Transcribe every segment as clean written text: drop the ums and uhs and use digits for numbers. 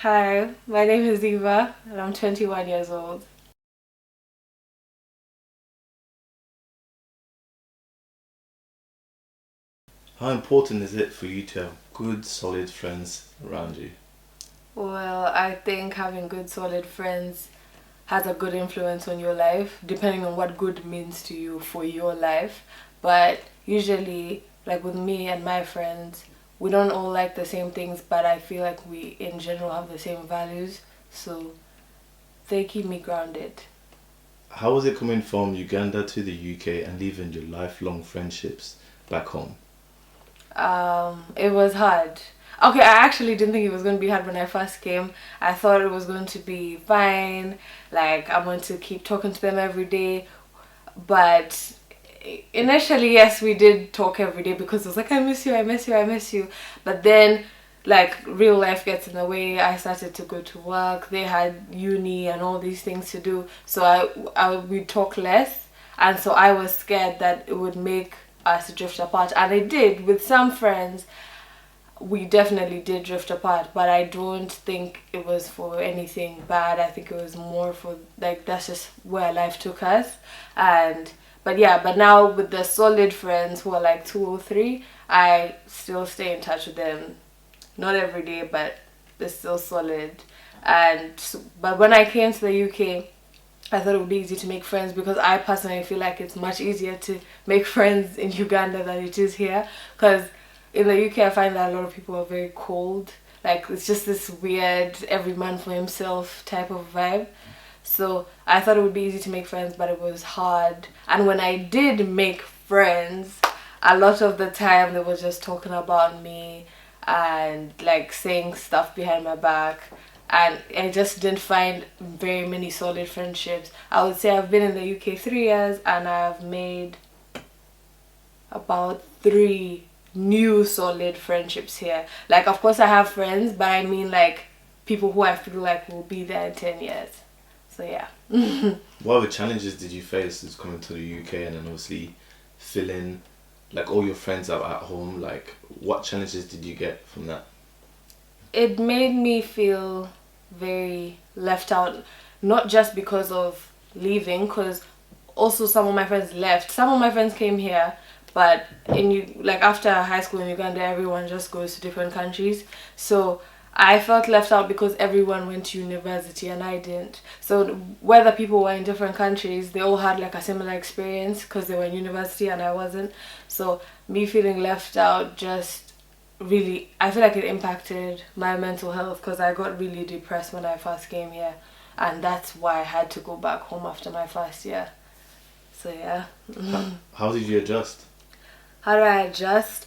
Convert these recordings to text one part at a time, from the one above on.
Hi, my name is Eva and I'm 21 years old. How important is it for you to have good, solid friends around you? Well, I think having good, solid friends has a good influence on your life, depending on what good means to you for your life. But usually, like with me and my friends, we don't all like the same things, but I feel like we in general have the same values. So they keep me grounded. How was it coming from Uganda to the UK and leaving your lifelong friendships back home? It was hard. Okay, I actually didn't think it was going to be hard when I first came. I thought it was going to be fine. Like, I'm going to keep talking to them every day. But initially, yes, we did talk every day because it was like, I miss you, I miss you, I miss you. But then, like, real life gets in the way. I started to go to work. They had uni and all these things to do. So we talk less. And so I was scared that it would make us drift apart. And it did with some friends. We definitely did drift apart, but I don't think it was for anything bad. I think it was more for, like, that's just where life took us. And but yeah, but now with the solid friends who are like 2 or 3, I still stay in touch with them. Not every day, but they're still solid. But when I came to the UK, I thought it would be easy to make friends because I personally feel like it's much easier to make friends in Uganda than it is here. Because in the UK, I find that a lot of people are very cold. Like, it's just this weird, every man for himself type of vibe. So I thought it would be easy to make friends, but it was hard. And when I did make friends, a lot of the time they were just talking about me and like saying stuff behind my back. And I just didn't find very many solid friendships. I would say I've been in the UK 3 years and I've made about 3 new solid friendships here. Like, of course, I have friends, but I mean, like, people who I feel like will be there in 10 years. So, yeah. What other challenges did you face as coming to the UK and then obviously filling like all your friends out at home? Like, what challenges did you get from that? It made me feel very left out, not just because of leaving, because also some of my friends left. Some of my friends came here, but like after high school in Uganda, everyone just goes to different countries. So I felt left out because everyone went to university and I didn't. So whether people were in different countries, they all had like a similar experience because they were in university and I wasn't. So me feeling left out just really, I feel like it impacted my mental health because I got really depressed when I first came here, and that's why I had to go back home after my first year. So yeah. How did you adjust? How do I adjust?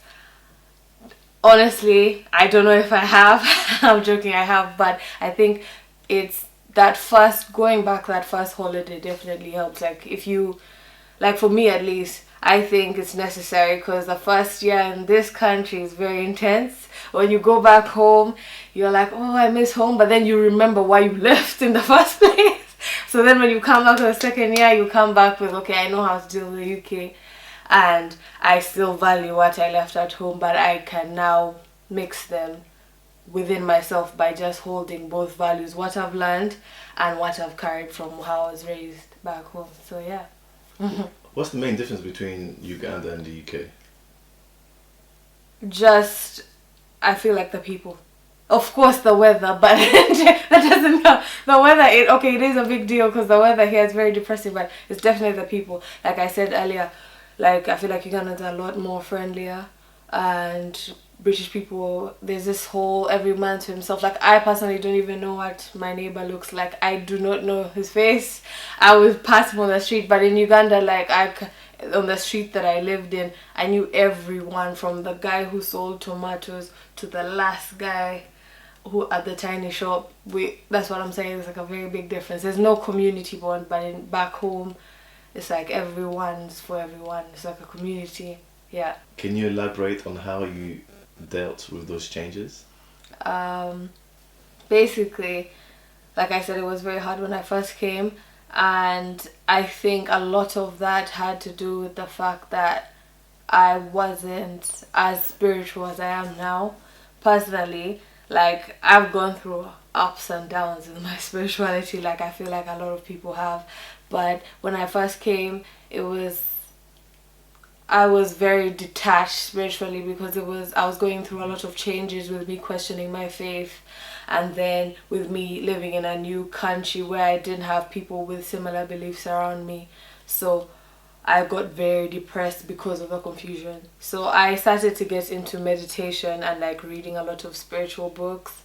Honestly, I don't know if I have. I'm joking, I have, but I think it's that first going back, that first holiday definitely helps. Like, if you, like, for me at least, I think it's necessary because the first year in this country is very intense. When you go back home, you're like, oh, I miss home, but then you remember why you left in the first place. So then when you come back to the second year, you come back with, okay, I know how to deal with the UK, and I still value what I left at home, but I can now mix them within myself by just holding both values, what I've learned and what I've carried from how I was raised back home. So yeah. What's the main difference between Uganda and the UK? Just, I feel like the people. Of course, the weather, but that doesn't count. The weather, it is a big deal because the weather here is very depressing, but it's definitely the people. Like I said earlier, like, I feel like Ugandans are a lot more friendlier, and British people, there's this whole every man to himself. Like, I personally don't even know what my neighbor looks like. I do not know his face. I would pass him on the street, but in Uganda, like, on the street that I lived in, I knew everyone from the guy who sold tomatoes to the last guy who at the tiny shop. That's what I'm saying. There's like a very big difference. There's no community bond, but in back home, it's like everyone's for everyone. It's like a community. Yeah. Can you elaborate on how you dealt with those changes? Um, Basically, like I said, it was very hard when I first came, and I think a lot of that had to do with the fact that I wasn't as spiritual as I am now, personally. Like, I've gone through ups and downs in my spirituality, like I feel like a lot of people have. But when I first came, it was I was very detached spiritually because I was going through a lot of changes with me questioning my faith, and then with me living in a new country where I didn't have people with similar beliefs around me. So I got very depressed because of the confusion. So I started to get into meditation and like reading a lot of spiritual books,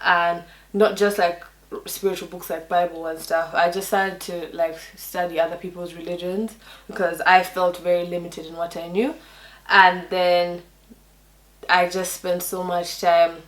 and not just like spiritual books like Bible and stuff. I just started to like study other people's religions because I felt very limited in what I knew. And then I just spent so much time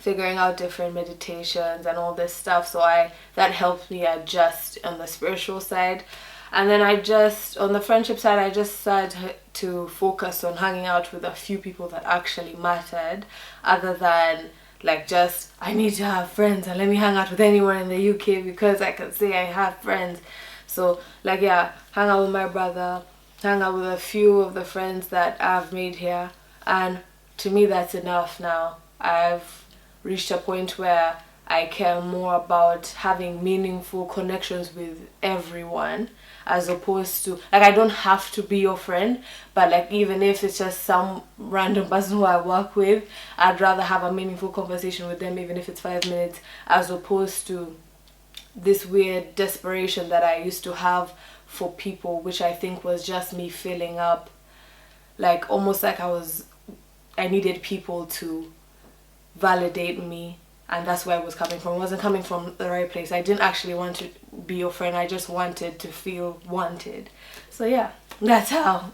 figuring out different meditations and all this stuff, so I that helped me adjust on the spiritual side. And then I just on the friendship side, I just started to focus on hanging out with a few people that actually mattered, other than like just I need to have friends and let me hang out with anyone in the UK because I can say I have friends. So like, yeah, hang out with my brother, hang out with a few of the friends that I've made here, and to me that's enough now. I've reached a point where I care more about having meaningful connections with everyone, as opposed to like I don't have to be your friend, but like even if it's just some random person who I work with, I'd rather have a meaningful conversation with them, even if it's 5 minutes, as opposed to this weird desperation that I used to have for people, which I think was just me filling up, like almost like I needed people to validate me, and that's where I was coming from. It wasn't coming from the right place. I didn't actually want to be your friend. I just wanted to feel wanted. So yeah, that's how.